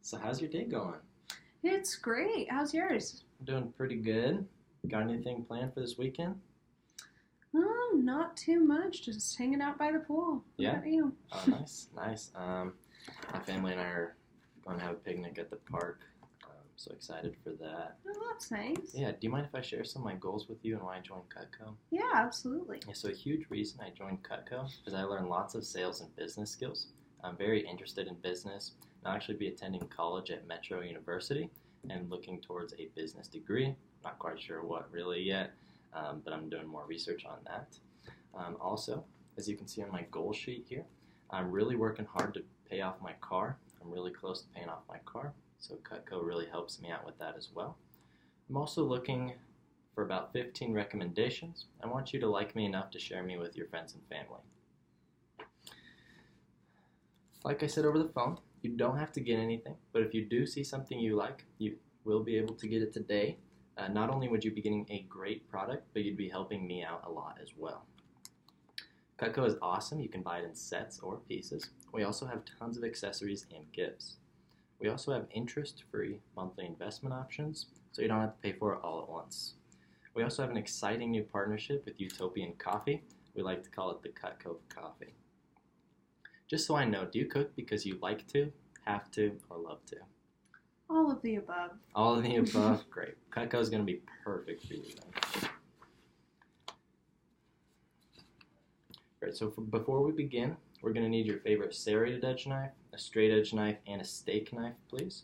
So how's your day going? It's great. How's yours? I'm doing pretty good. Got anything planned for this weekend? Not too much. Just hanging out by the pool. What Yeah? about you? Oh, nice, nice. My family and I are going to have a picnic at the park. So excited for that. Oh, that's nice. Yeah, do you mind if I share some of my goals with you and why I joined Cutco? Yeah, absolutely. Yeah, so a huge reason I joined Cutco is I learned lots of sales and business skills. I'm very interested in business. I'll actually be attending college at Metro University and looking towards a business degree. Not quite sure what really yet, but I'm doing more research on that. Also, as you can see on my goal sheet here, I'm really working hard to pay off my car. I'm really close to paying off my car, so Cutco really helps me out with that as well. I'm also looking for about 15 recommendations. I want you to like me enough to share me with your friends and family. Like I said over the phone, you don't have to get anything, but if you do see something you like, you will be able to get it today. Not only would you be getting a great product, but you'd be helping me out a lot as well. Cutco is awesome. You can buy it in sets or pieces. We also have tons of accessories and gifts. We also have interest-free monthly investment options, so you don't have to pay for it all at once. We also have an exciting new partnership with Utopian Coffee. We like to call it the Cutco Coffee. Just so I know, do you cook because you like to, have to, or love to? All of the above. All of the above? Great. Cutco is going to be perfect for you then. Alright, so before we begin, we're going to need your favorite serrated edge knife, a straight edge knife, and a steak knife, please.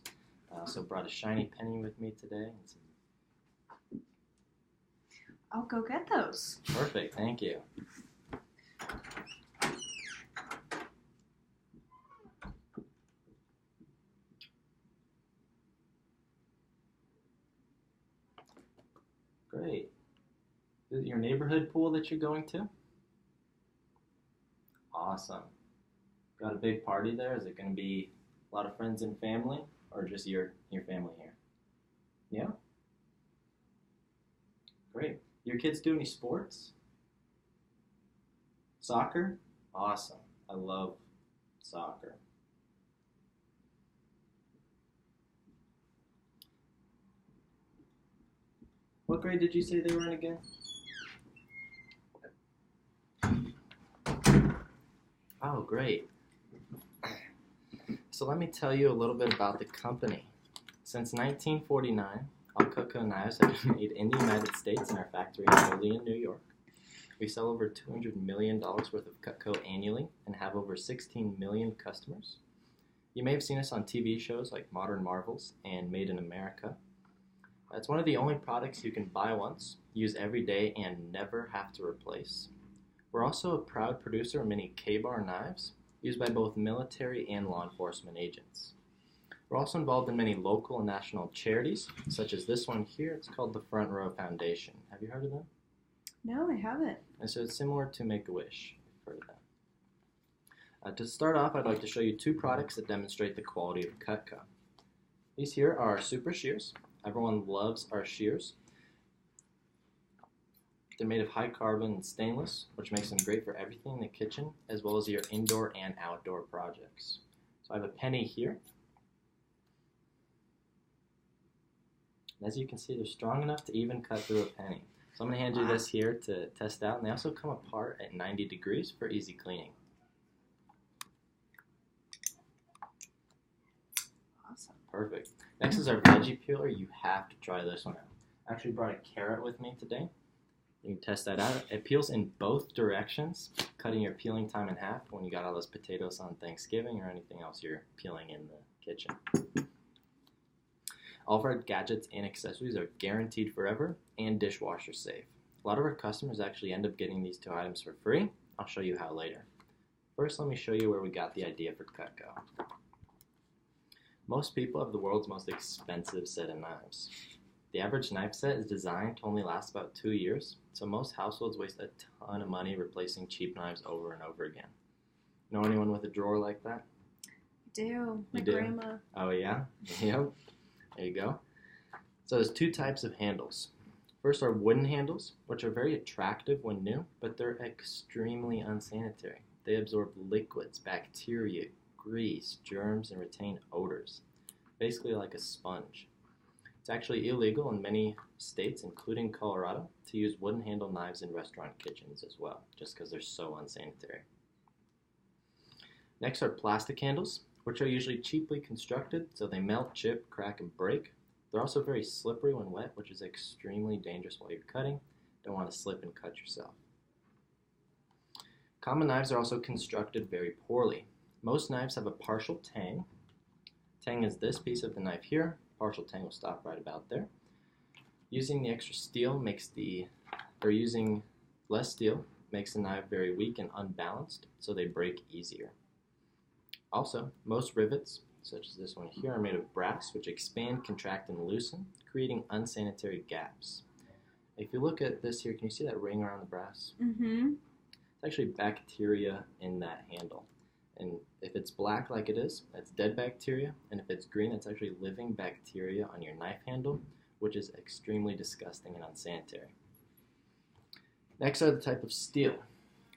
So brought a shiny penny with me today. I'll go get those. Perfect, thank you. Great. Is it your neighborhood pool that you're going to? Awesome. Got a big party there? Is it going to be a lot of friends and family, or just your family here? Yeah? Great. Your kids do any sports? Soccer? Awesome. I love soccer. What grade did you say they were in again? Oh, great. So let me tell you a little bit about the company. Since 1949, all Cutco knives have been made in the United States in our factory in Virden, New York. We sell over $200 million worth of Cutco annually and have over 16 million customers. You may have seen us on TV shows like Modern Marvels and Made in America. It's one of the only products you can buy once, use every day, and never have to replace. We're also a proud producer of many K-bar knives used by both military and law enforcement agents. We're also involved in many local and national charities, such as this one here. It's called the Front Row Foundation. Have you heard of them? No, I haven't. And so it's similar to Make-A-Wish. You've heard of that. To start off, I'd like to show you two products that demonstrate the quality of Cutco. These here are our Super Shears. Everyone loves our shears. They're made of high carbon and stainless, which makes them great for everything in the kitchen, as well as your indoor and outdoor projects. So I have a penny here. And as you can see, they're strong enough to even cut through a penny. So I'm going to hand you this here to test out, and they also come apart at 90 degrees for easy cleaning. Awesome. Perfect. Next is our veggie peeler. You have to try this one out. I actually brought a carrot with me today. You can test that out. It peels in both directions, cutting your peeling time in half when you got all those potatoes on Thanksgiving or anything else you're peeling in the kitchen. All of our gadgets and accessories are guaranteed forever and dishwasher safe. A lot of our customers actually end up getting these two items for free. I'll show you how later. First, let me show you where we got the idea for Cutco. Most people have the world's most expensive set of knives. The average knife set is designed to only last about 2 years, so most households waste a ton of money replacing cheap knives over and over again. Know anyone with a drawer like that? I do. My You do? grandma. Oh yeah? Yep. There you go. So there's two types of handles. First are wooden handles, which are very attractive when new, but they're extremely unsanitary. They absorb liquids, bacteria, grease, germs, and retain odors. basically like a sponge. It's actually illegal in many states, including Colorado, to use wooden handle knives in restaurant kitchens as well, just because they're so unsanitary. Next are plastic handles, which are usually cheaply constructed, so they melt, chip, crack, and break. They're also very slippery when wet, which is extremely dangerous while you're cutting. Don't want to slip and cut yourself. Common knives are also constructed very poorly. Most knives have a partial tang. Tang is this piece of the knife here. Partial tang will stop right about there. Using the extra steel using less steel makes the knife very weak and unbalanced, so they break easier. Also, most rivets, such as this one here, are made of brass, which expand, contract, and loosen, creating unsanitary gaps. If you look at this here, can you see that ring around the brass? Mm-hmm. It's actually bacteria in that handle. And if it's black like it is, that's dead bacteria. And if it's green, it's actually living bacteria on your knife handle, which is extremely disgusting and unsanitary. Next are the type of steel.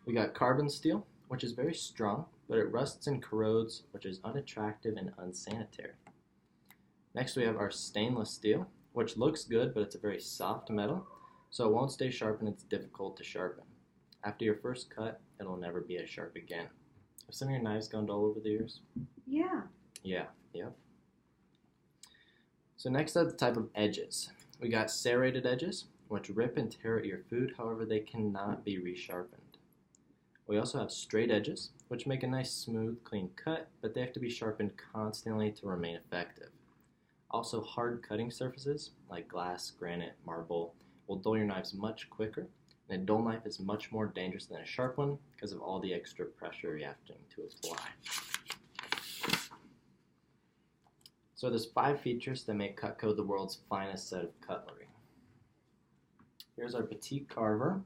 We got carbon steel, which is very strong, but it rusts and corrodes, which is unattractive and unsanitary. Next we have our stainless steel, which looks good, but it's a very soft metal, so it won't stay sharp and it's difficult to sharpen. After your first cut, it'll never be as sharp again. Have some of your knives gone dull over the years? Yeah. Yeah, yep. So next are the type of edges. We got serrated edges, which rip and tear at your food, however they cannot be resharpened. We also have straight edges, which make a nice smooth, clean cut, but they have to be sharpened constantly to remain effective. Also, hard cutting surfaces, like glass, granite, marble, will dull your knives much quicker, and a dull knife is much more dangerous than a sharp one because of all the extra pressure you have to apply. So there's 5 features that make Cutco the world's finest set of cutlery. Here's our petite carver.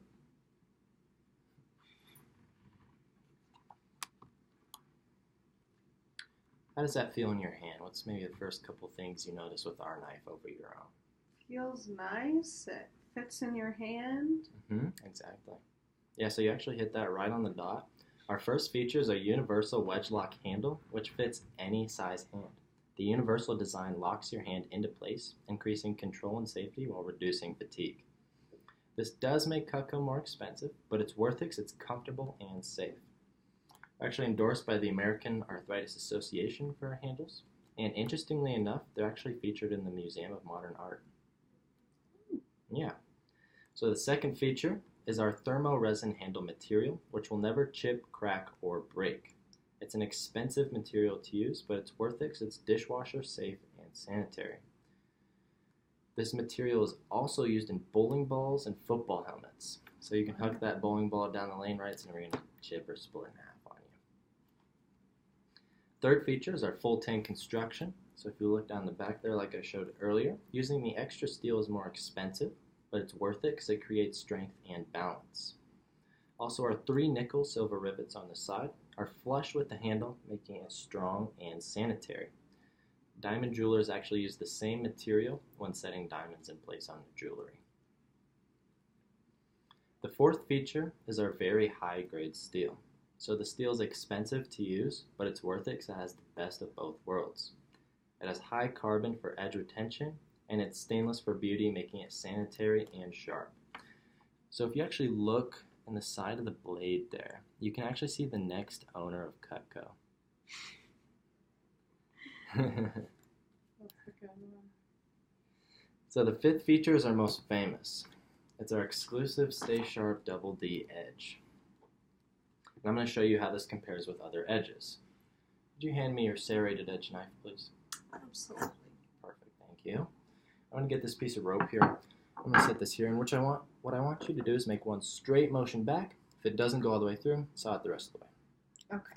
How does that feel in your hand? What's maybe the first couple things you notice with our knife over your own? Feels nice. It fits in your hand. Exactly. Yeah, so you actually hit that right on the dot. Our first feature is a universal wedge lock handle, which fits any size hand. The universal design locks your hand into place, increasing control and safety while reducing fatigue. This does make Cutco more expensive, but it's worth it because it's comfortable and safe. We're actually endorsed by the American Arthritis Association for our handles, and interestingly enough, they're actually featured in the Museum of Modern Art. Yeah. So the second feature is our thermo-resin handle material, which will never chip, crack, or break. It's an expensive material to use, but it's worth it because it's dishwasher safe and sanitary. This material is also used in bowling balls and football helmets. So you can huck that bowling ball down the lane, right? It's never going to chip or split in half on you. Third feature is our full tank construction. So if you look down the back there like I showed earlier, using the extra steel is more expensive, but it's worth it because it creates strength and balance. Also, our 3 nickel silver rivets on the side are flush with the handle, making it strong and sanitary. Diamond jewelers actually use the same material when setting diamonds in place on the jewelry. The fourth feature is our very high grade steel. So the steel is expensive to use, but it's worth it because it has the best of both worlds. It has high carbon for edge retention, and it's stainless for beauty, making it sanitary and sharp. So if you actually look in the side of the blade there, you can actually see the next owner of Cutco. So the fifth feature is our most famous. It's our exclusive Stay Sharp Double D edge. And I'm going to show you how this compares with other edges. Would you hand me your serrated edge knife, please? Absolutely. Perfect, thank you. I'm going to get this piece of rope here. I'm going to set this here, and what I want you to do is make one straight motion back. If it doesn't go all the way through, saw it the rest of the way. Okay.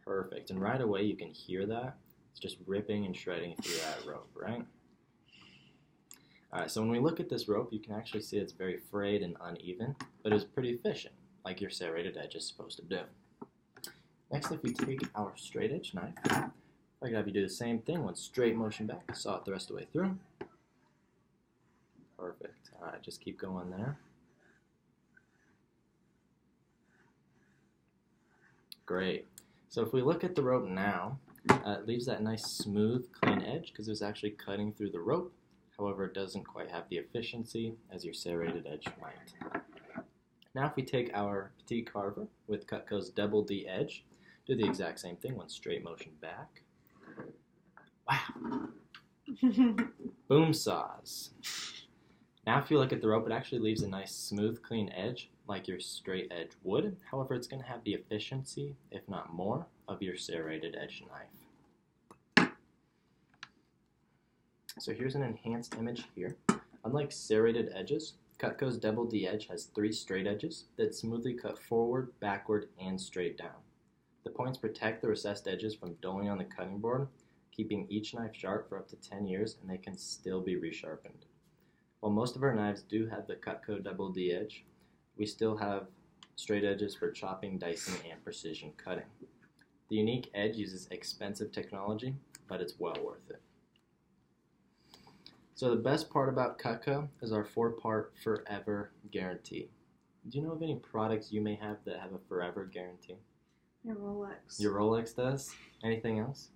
Perfect, and right away you can hear that. It's just ripping and shredding through that rope, right? Alright, so when we look at this rope, you can actually see it's very frayed and uneven, but it's pretty efficient, like your serrated edge is supposed to do. Next, if we take our straight edge knife, I could have you do the same thing, one straight motion back, saw it the rest of the way through. Perfect. Alright, just keep going there. Great. So if we look at the rope now, It leaves that nice smooth, clean edge because it was actually cutting through the rope. However, it doesn't quite have the efficiency as your serrated edge might. Now if we take our petite carver with Cutco's double D edge, do the exact same thing, one straight motion back. Wow! Boom saws. Now if you look at the rope, it actually leaves a nice smooth, clean edge like your straight edge would. However, it's going to have the efficiency, if not more, of your serrated edge knife. So here's an enhanced image here. Unlike serrated edges, Cutco's double D edge has 3 straight edges that smoothly cut forward, backward, and straight down. The points protect the recessed edges from dulling on the cutting board, keeping each knife sharp for up to 10 years, and they can still be resharpened. While most of our knives do have the Cutco double D edge, we still have straight edges for chopping, dicing, and precision cutting. The unique edge uses expensive technology, but it's well worth it. So the best part about Cutco is our 4-part forever guarantee. Do you know of any products you may have that have a forever guarantee? Your Rolex. Your Rolex does? Anything else?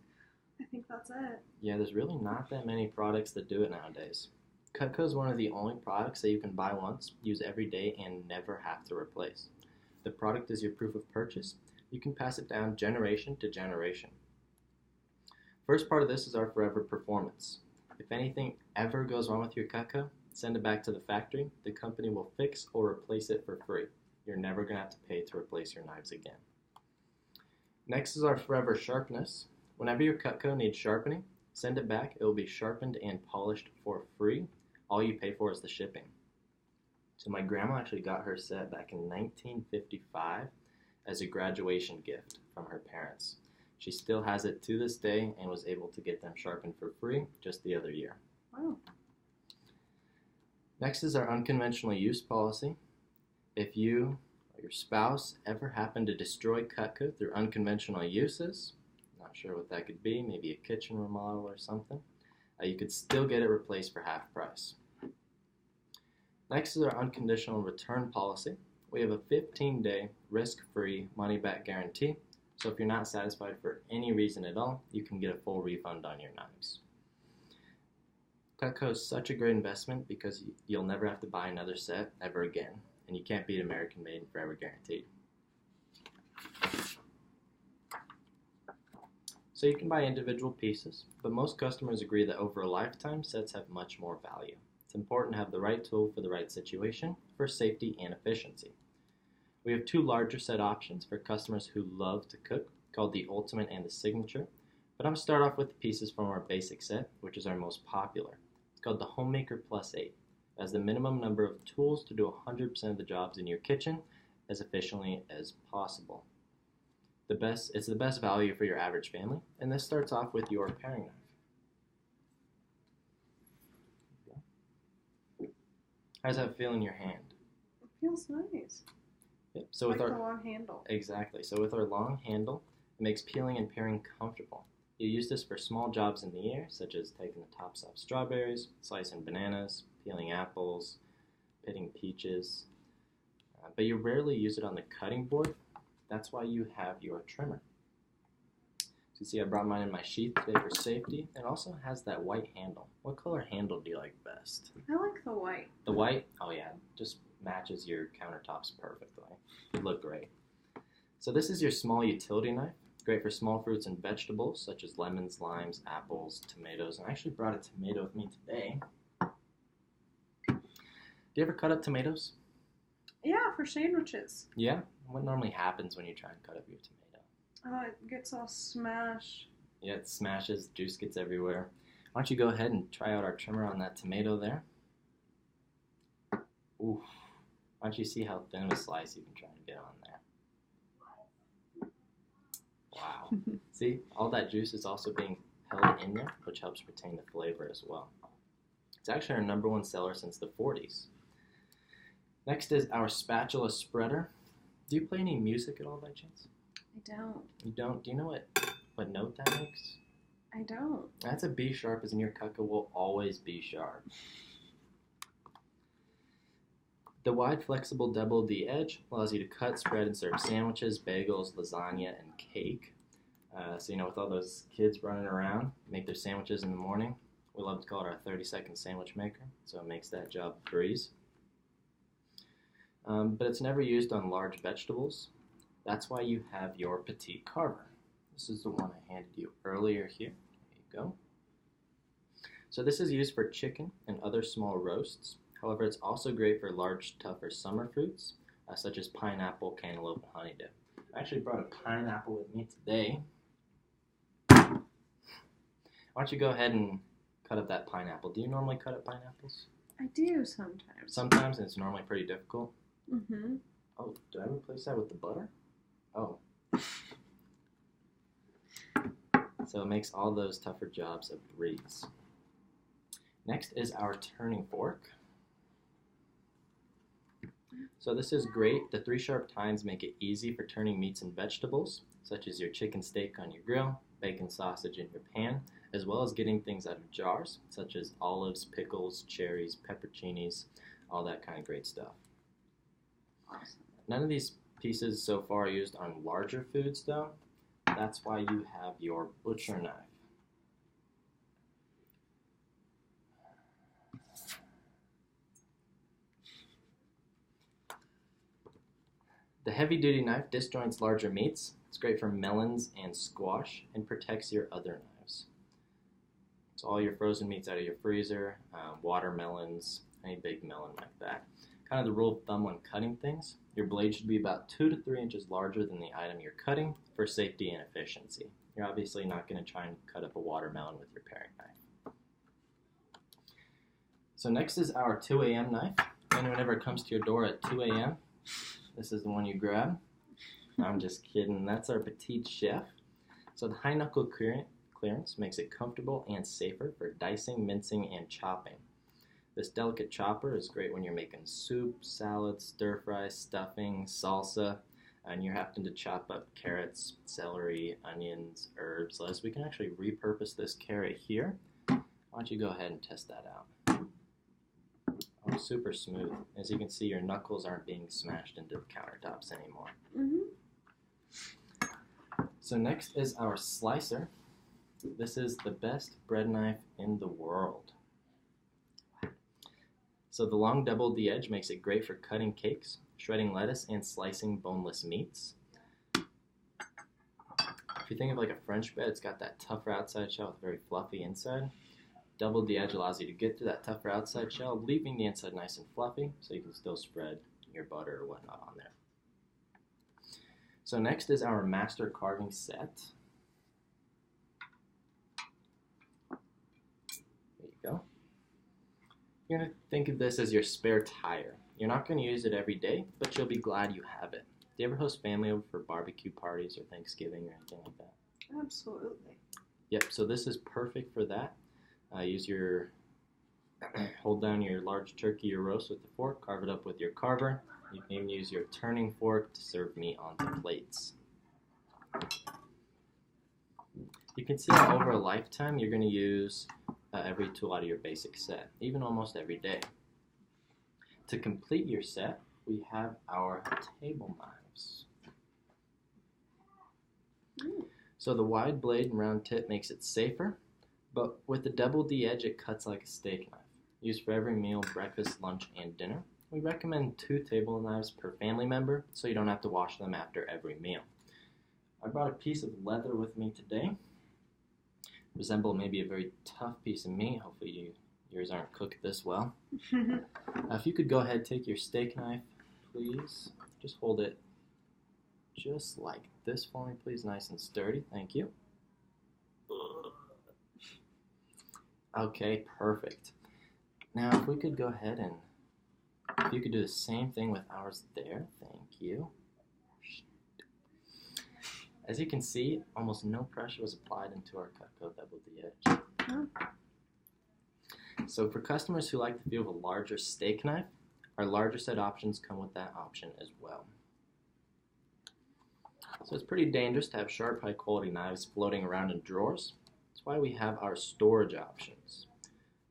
I think that's it. Yeah, there's really not that many products that do it nowadays. Cutco is one of the only products that you can buy once, use every day, and never have to replace. The product is your proof of purchase. You can pass it down generation to generation. First part of this is our forever performance. If anything ever goes wrong with your Cutco, send it back to the factory. The company will fix or replace it for free. You're never going to have to pay to replace your knives again. Next is our forever sharpness. Whenever your Cutco needs sharpening, send it back. It will be sharpened and polished for free. All you pay for is the shipping. So my grandma actually got her set back in 1955 as a graduation gift from her parents. She still has it to this day and was able to get them sharpened for free just the other year. Wow. Next is our unconventional use policy. If you or your spouse ever happen to destroy Cutco through unconventional uses, not sure what that could be, maybe a kitchen remodel or something, you could still get it replaced for half price. Next is our unconditional return policy. We have a 15-day risk-free money-back guarantee. So if you're not satisfied for any reason at all, you can get a full refund on your knives. Cutco is such a great investment because you'll never have to buy another set ever again. And you can't beat American made and forever guaranteed. So you can buy individual pieces, but most customers agree that over a lifetime, sets have much more value. It's important to have the right tool for the right situation for safety and efficiency. We have 2 larger set options for customers who love to cook, called the Ultimate and the Signature. But I'm going to start off with the pieces from our basic set, which is our most popular. It's called the Homemaker Plus 8. It has the minimum number of tools to do 100% of the jobs in your kitchen as efficiently as possible. It's the best value for your average family, and this starts off with your paring knife. How does that feel in your hand? It feels nice. Yep. So with like our the long handle. Exactly. So with our long handle, it makes peeling and paring comfortable. You use this for small jobs in the air, such as taking the tops off strawberries, slicing bananas, peeling apples, pitting peaches. But you rarely use it on the cutting board. That's why you have your trimmer. So you see I brought mine in my sheath today for safety. It also has that white handle. What color handle do you like best? I like the white. The white? Oh yeah, just matches your countertops perfectly. It look great. So this is your small utility knife. Great for small fruits and vegetables such as lemons, limes, apples, tomatoes. And I actually brought a tomato with me today. Do you ever cut up tomatoes? Yeah, for sandwiches. Yeah? What normally happens when you try and cut up your tomato? It gets all smashed. Yeah, it smashes, juice gets everywhere. Why don't you go ahead and try out our trimmer on that tomato there? Oof. Why don't you see how thin of a slice you can try and get on there? Wow. See, all that juice is also being held in there, which helps retain the flavor as well. It's actually our #1 seller since the 40s. Next is our spatula spreader. Do you play any music at all by chance? I don't. You don't? Do you know what note that makes? I don't. That's a B sharp, as in your Cutco will always be sharp. The wide, flexible double D edge allows you to cut, spread, and serve sandwiches, bagels, lasagna, and cake. So, with all those kids running around, make their sandwiches in the morning, we love to call it our 30-second sandwich maker, so it makes that job a breeze. But it's never used on large vegetables. That's why you have your petite carver. This is the one I handed you earlier here. There you go. So this is used for chicken and other small roasts. However, it's also great for large, tougher summer fruits, such as pineapple, cantaloupe, and honey dip. I actually brought a pineapple with me today. Why don't you go ahead and cut up that pineapple? Do you normally cut up pineapples? I do sometimes. Sometimes, and it's normally pretty difficult. Mm-hmm. Oh, did I replace that with the butter? Oh. So it makes all those tougher jobs a breeze. Next is our turning fork. So this is great. The 3 sharp tines make it easy for turning meats and vegetables, such as your chicken steak on your grill, bacon sausage in your pan, as well as getting things out of jars, such as olives, pickles, cherries, pepperoncinis, all that kind of great stuff. Awesome. None of these pieces so far are used on larger foods, though. That's why you have your butcher knife. The heavy-duty knife disjoints larger meats. It's great for melons and squash and protects your other knives. So all your frozen meats out of your freezer, watermelons, any big melon like that. Kind of the rule of thumb when cutting things, your blade should be about 2 to 3 inches larger than the item you're cutting for safety and efficiency. You're obviously not going to try and cut up a watermelon with your paring knife. So next is our 2 a.m. knife. And whenever it comes to your door at 2 a.m., this is the one you grab. I'm just kidding. That's our petite chef. So the high knuckle clearance makes it comfortable and safer for dicing, mincing, and chopping. This delicate chopper is great when you're making soup, salads, stir fries, stuffing, salsa, and you're having to chop up carrots, celery, onions, herbs, lettuce. We can actually repurpose this carrot here. Why don't you go ahead and test that out? Oh, super smooth. As you can see, your knuckles aren't being smashed into the countertops anymore. Mm-hmm. So next is our slicer. This is the best bread knife in the world. So the long double-D edge makes it great for cutting cakes, shredding lettuce, and slicing boneless meats. If you think of like a French bread, it's got that tougher outside shell with very fluffy inside. Double-D edge allows you to get through that tougher outside shell, leaving the inside nice and fluffy, so you can still spread your butter or whatnot on there. So next is our master carving set. There you go. You're going to think of this as your spare tire. You're not going to use it every day, but you'll be glad you have it. Do you ever host family over for barbecue parties or Thanksgiving or anything like that? Absolutely. Yep, so this is perfect for that. Hold down your large turkey or roast with the fork, carve it up with your carver. You can even use your turning fork to serve meat onto plates. You can see how over a lifetime you're going to use every tool out of your basic set, even almost every day. To complete your set, we have our table knives. So the wide blade and round tip makes it safer, but with the double-D edge, it cuts like a steak knife. Used for every meal, breakfast, lunch, and dinner. We recommend 2 table knives per family member, so you don't have to wash them after every meal. I brought a piece of leather with me today. Resemble maybe a very tough piece of meat. Hopefully yours aren't cooked this well. If you could go ahead, take your steak knife, please. Just hold it just like this for me, please. Nice and sturdy. Thank you. Okay, perfect. Now, if we could go ahead and if you could do the same thing with ours there. Thank you. As you can see, almost no pressure was applied into our Cutco double-D edge. Oh. So for customers who like the feel of a larger steak knife, our larger set options come with that option as well. So it's pretty dangerous to have sharp, high-quality knives floating around in drawers. That's why we have our storage options.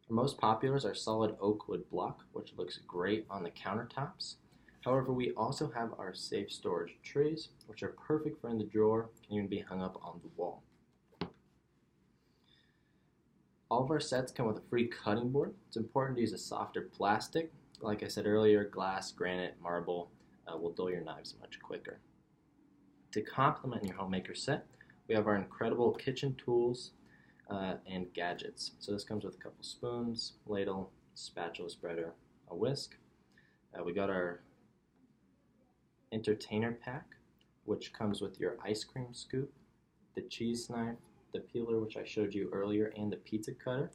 Our most popular is our solid oak wood block, which looks great on the countertops. However, we also have our safe storage trays, which are perfect for in the drawer, can even be hung up on the wall. All of our sets come with a free cutting board. It's important to use a softer plastic. Like I said earlier, glass, granite, marble will dull your knives much quicker. To complement your Homemaker set, we have our incredible kitchen tools and gadgets. So this comes with a couple spoons, ladle, spatula spreader, a whisk. We got our entertainer pack, which comes with your ice cream scoop, the cheese knife, the peeler, which I showed you earlier, and the pizza cutter.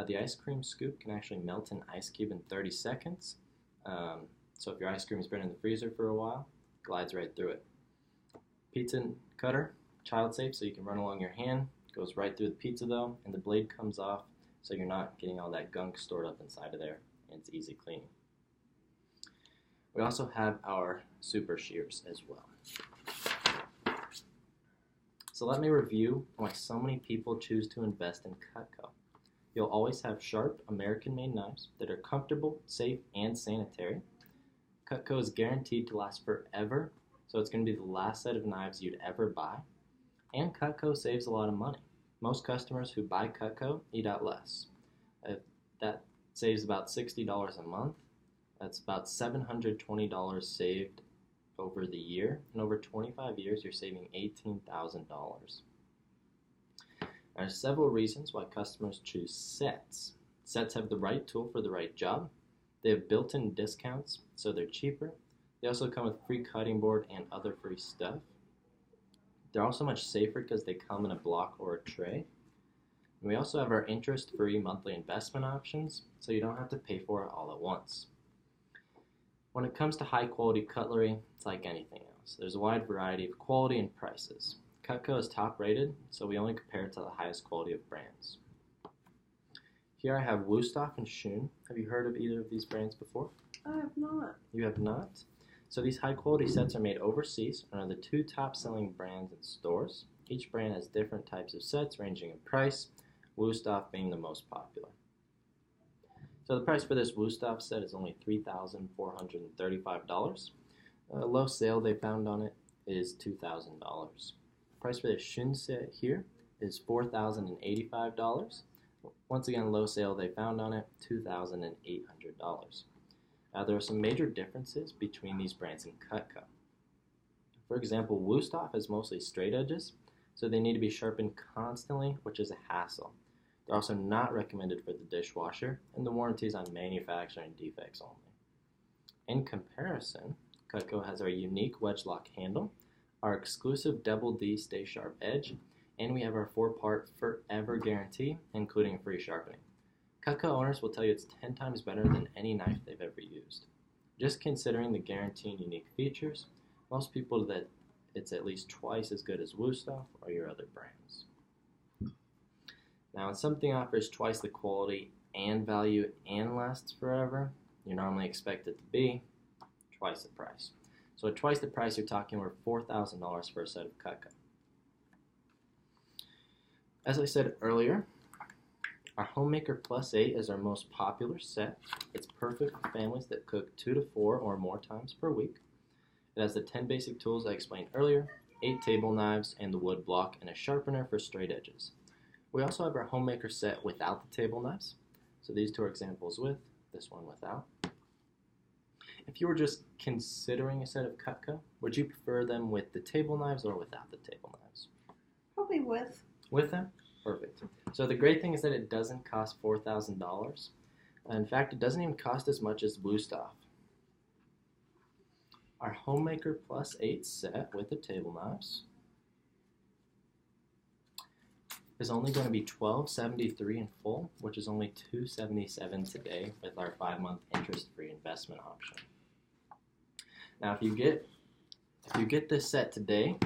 The ice cream scoop can actually melt an ice cube in 30 seconds. So if your ice cream has been in the freezer for a while, it glides right through it. Pizza cutter, child safe, so you can run along your hand. Goes right through the pizza though, and the blade comes off, so you're not getting all that gunk stored up inside of there, and it's easy cleaning. We also have our super shears as well. So let me review why so many people choose to invest in Cutco. You'll always have sharp, American-made knives that are comfortable, safe, and sanitary. Cutco is guaranteed to last forever, so it's going to be the last set of knives you'd ever buy. And Cutco saves a lot of money. Most customers who buy Cutco eat out less. That saves about $60 a month. That's about $720 saved over the year. In over 25 years, you're saving $18,000. There are several reasons why customers choose sets. Sets have the right tool for the right job. They have built-in discounts, so they're cheaper. They also come with free cutting board and other free stuff. They're also much safer because they come in a block or a tray. And we also have our interest-free monthly investment options, so you don't have to pay for it all at once. When it comes to high-quality cutlery, it's like anything else. There's a wide variety of quality and prices. Cutco is top-rated, so we only compare it to the highest quality of brands. Here I have Wusthof and Schön. Have you heard of either of these brands before? I have not. You have not? So these high-quality sets are made overseas and are the two top-selling brands in stores. Each brand has different types of sets ranging in price, Wusthof being the most popular. So the price for this Wusthof set is only $3,435. A low sale they found on it is $2,000. Price for the Schön set here is $4,085. Once again, low sale they found on it, $2,800. There are some major differences between these brands and Cutco. For example, Wusthof has mostly straight edges, so they need to be sharpened constantly, which is a hassle. They're also not recommended for the dishwasher, and the warranty is on manufacturing defects only. In comparison, Cutco has our unique wedge lock handle, our exclusive Double D Stay Sharp edge, and we have our 4-part forever guarantee, including free sharpening. Cutco owners will tell you it's 10 times better than any knife they've ever used. Just considering the guarantee and unique features, most people that it's at least twice as good as Wusthof or your other brands. Now, when something offers twice the quality and value and lasts forever, you normally expect it to be twice the price. So at twice the price, you're talking over $4,000 for a set of Cutco. As I said earlier, our Homemaker Plus 8 is our most popular set. It's perfect for families that cook 2 to 4 or more times per week. It has the 10 basic tools I explained earlier, 8 table knives, and the wood block, and a sharpener for straight edges. We also have our Homemaker set without the table knives. So these two are examples with, this one without. If you were just considering a set of Cutco, would you prefer them with the table knives or without the table knives? Probably with. With them? Perfect. So the great thing is that it doesn't cost $4,000. In fact, it doesn't even cost as much as Wusthof. Our Homemaker Plus 8 set with the table knives is only going to be $1,273 in full, which is only $277 today with our 5-month interest-free investment option. Now, if you get this set today,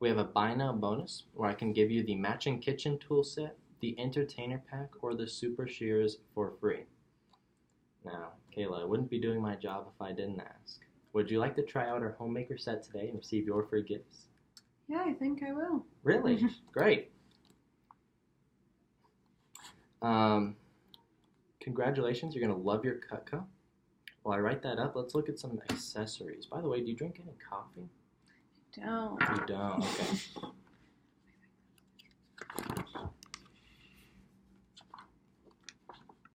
we have a buy now bonus where I can give you the matching kitchen tool set, the entertainer pack, or the super shears for free. Now, Kayla, I wouldn't be doing my job if I didn't ask. Would you like to try out our Homemaker set today and receive your free gifts? Yeah, I think I will. Really? Great. Congratulations, you're going to love your Cutco. While I write that up, let's look at some accessories. By the way, do you drink any coffee? Don't. You don't? Okay.